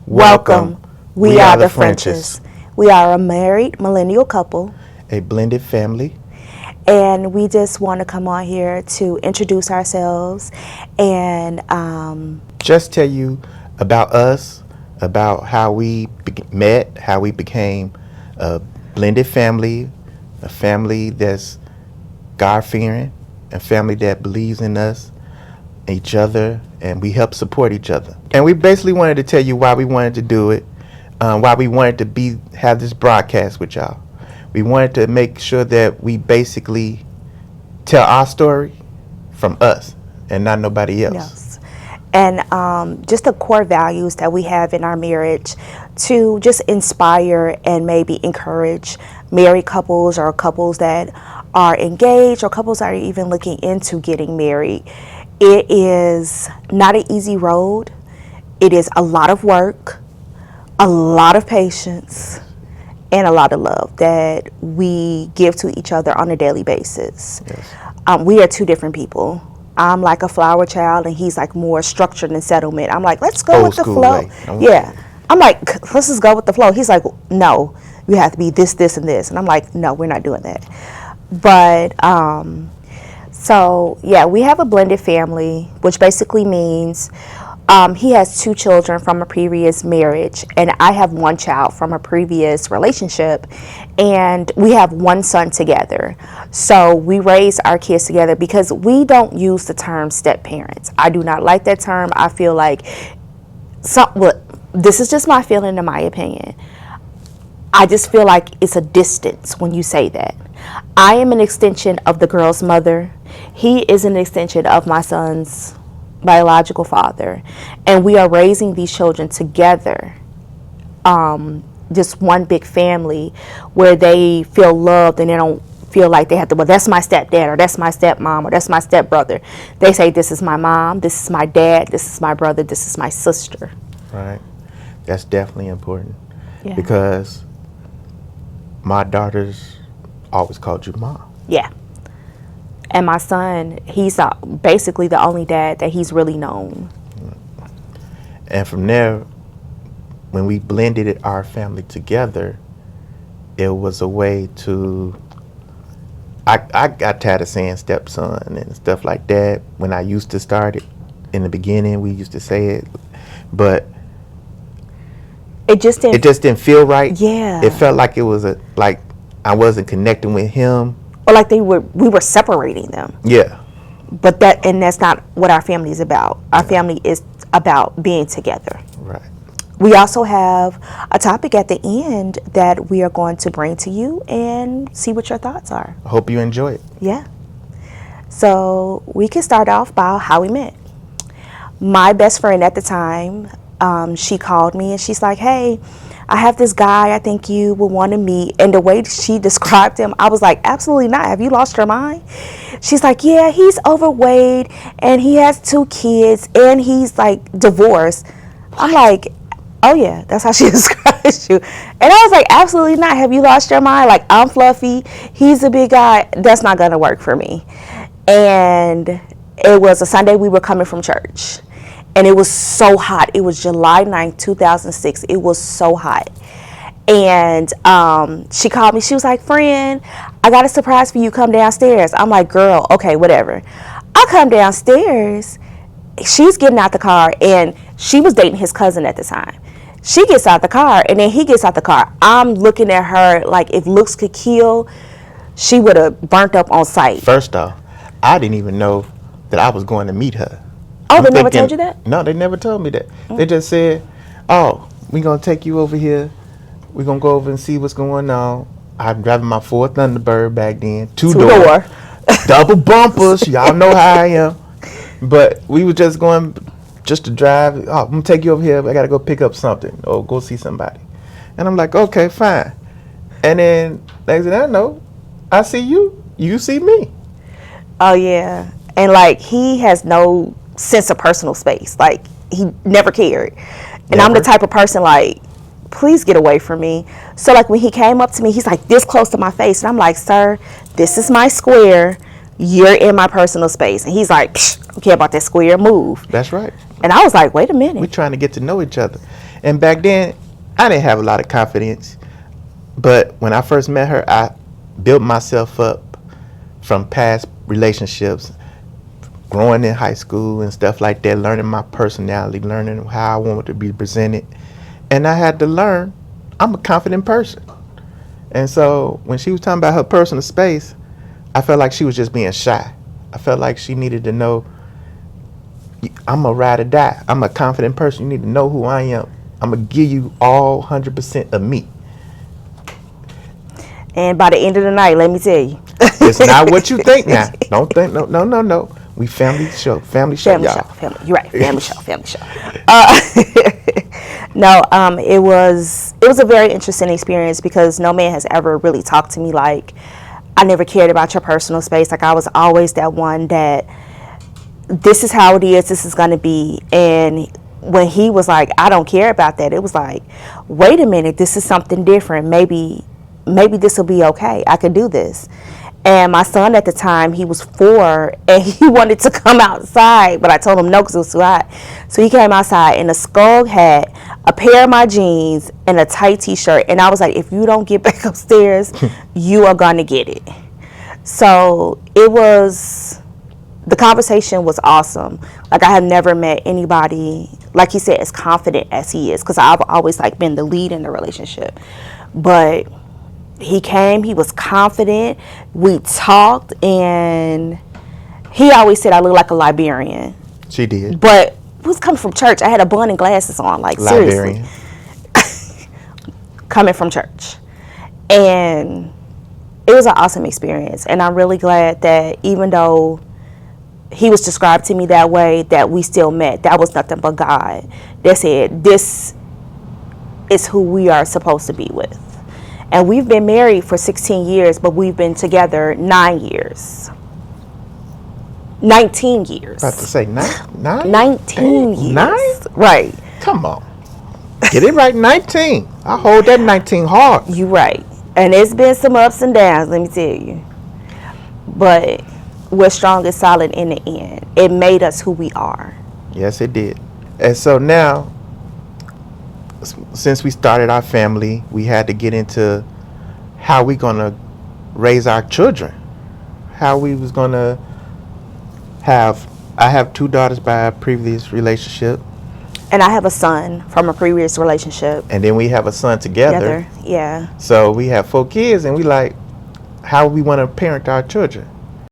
Welcome. We are the Frenches. We are a married millennial couple, a blended family, and we just want to come on here to introduce ourselves and just tell you about us, about how we met, how we became a blended family, a family that's God-fearing, a family that believes in us, each other, and we help support each other. And we basically wanted to tell you why we wanted to do it, why we wanted to have this broadcast with y'all. We wanted to make sure that we basically tell our story from us and not nobody else. Yes. And just the core values that we have in our marriage to just inspire and maybe encourage married couples or couples that are engaged or couples that are even looking into getting married. It is not an easy road. It is a lot of work, a lot of patience, and a lot of love that we give to each other on a daily basis. Yes. We are two different people. I'm like a flower child, and he's like more structured and settlement. I'm like, let's go with the flow. Yeah. I'm like, let's just go with the flow. He's like, no, you have to be this, this, and this. And I'm like, no, we're not doing that. But so, yeah, we have a blended family, which basically means he has 2 children from a previous marriage, and I have 1 child from a previous relationship, and we have 1 son together. So we raise our kids together because we don't use the term step parents. I do not like that term. I feel like, this is just my feeling and my opinion. I just feel like it's a distance when you say that. I am an extension of the girl's mother. He is an extension of my son's biological father. And we are raising these children together. Just one big family where they feel loved and they don't feel like they have to, well, that's my stepdad or that's my stepmom or that's my stepbrother. They say, this is my mom, this is my dad, this is my brother, this is my sister. Right. That's definitely important. Yeah. Because my daughters always called you mom. Yeah. And my son, he's basically the only dad that he's really known. And from there, when we blended our family together, it was a way to, I got tired of saying stepson and stuff like that. When I used to start it, in the beginning, we used to say it, but it just didn't feel right. Yeah. It felt like it was like I wasn't connecting with him. Or like we were separating them. Yeah. But that's not what our family is about. Our family is about being together. Right. We also have a topic at the end that we are going to bring to you and see what your thoughts are. I hope you enjoy it. Yeah. So we can start off by how we met. My best friend at the time, she called me and she's like, hey, I have this guy I think you will want to meet. And the way she described him, I was like, absolutely not. Have you lost your mind? She's like, yeah, he's overweight and he has 2 kids and he's like divorced. I'm like, oh yeah, that's how she describes you. And I was like, absolutely not. Have you lost your mind? Like, I'm fluffy. He's a big guy. That's not going to work for me. And it was a Sunday we were coming from church. And it was so hot. It was July 9th, 2006. It was so hot. And she called me. She was like, friend, I got a surprise for you. Come downstairs. I'm like, girl, okay, whatever. I come downstairs. She's getting out the car. And she was dating his cousin at the time. She gets out the car. And then he gets out the car. I'm looking at her like if looks could kill, she would have burnt up on sight. First off, I didn't even know that I was going to meet her. Oh, they never told you that? No, they never told me that. They just said, oh, we're going to take you over here. We're going to go over and see what's going on. I'm driving my Ford Thunderbird back then. Two-door. Double bumpers. Y'all know how I am. But we were just going just to drive. Oh, I'm going to take you over here. I got to go pick up something or go see somebody. And I'm like, okay, fine. And then next thing I know, I see you. You see me. Oh, yeah. And, like, he has no sense of personal space. Like, he never cared. And I'm the type of person like, please get away from me. So like when he came up to me, he's like this close to my face, and I'm like, sir, this is my square, you're in my personal space. And he's like, I don't care about that square, move. That's right. And I was like, wait a We minute. trying to get to know each other. And back then, I didn't have a lot of confidence. But when I first met her, I built myself up from past relationships, growing in high school and stuff like that, learning my personality, learning how I wanted to be presented. And I had to learn I'm a confident person. And so when she was talking about her personal space, I felt like she was just being shy. I felt like she needed to know I'm a ride or die. I'm a confident person. You need to know who I am. I'm going to give you all 100% of me. And by the end of the night, let me tell you. It's not what you think now. Don't think, no. We family show, Family show, y'all. family. You're right. Family show, family show. No, it was a very interesting experience because no man has ever really talked to me like, I never cared about your personal space. Like, I was always that one that this is how it is. This is gonna be. And when he was like, I don't care about that, it was like, wait a minute, this is something different. Maybe this will be okay. I could do this. And my son at the time, he was 4, and he wanted to come outside, but I told him no because it was too hot. So he came outside in a skull hat, a pair of my jeans, and a tight t-shirt. And I was like, if you don't get back upstairs, you are going to get it. So the conversation was awesome. Like, I have never met anybody, like he said, as confident as he is, because I've always like been the lead in the relationship. But he came, he was confident, we talked, and he always said I look like a Liberian. She did. But it was coming from church. I had a bun and glasses on, like, Liberian. seriously. Coming from church. And it was an awesome experience. And I'm really glad that even though he was described to me that way, that we still met. That was nothing but God that said, this is who we are supposed to be with. And we've been married for 16 years, but we've been together 9 years. 19 years. About to say nine? 19 years. 9? Right. Come on. Get it right, 19. I hold that 19 hard. You right. And it's been some ups and downs, let me tell you. But we're strong and solid in the end. It made us who we are. Yes, it did. And so now, since we started our family, we had to get into how we going to raise our children. How we was going to I have 2 daughters by a previous relationship. And I have a son from a previous relationship. And then we have a son together. Yeah. So we have 4 kids, and we like, how we want to parent our children.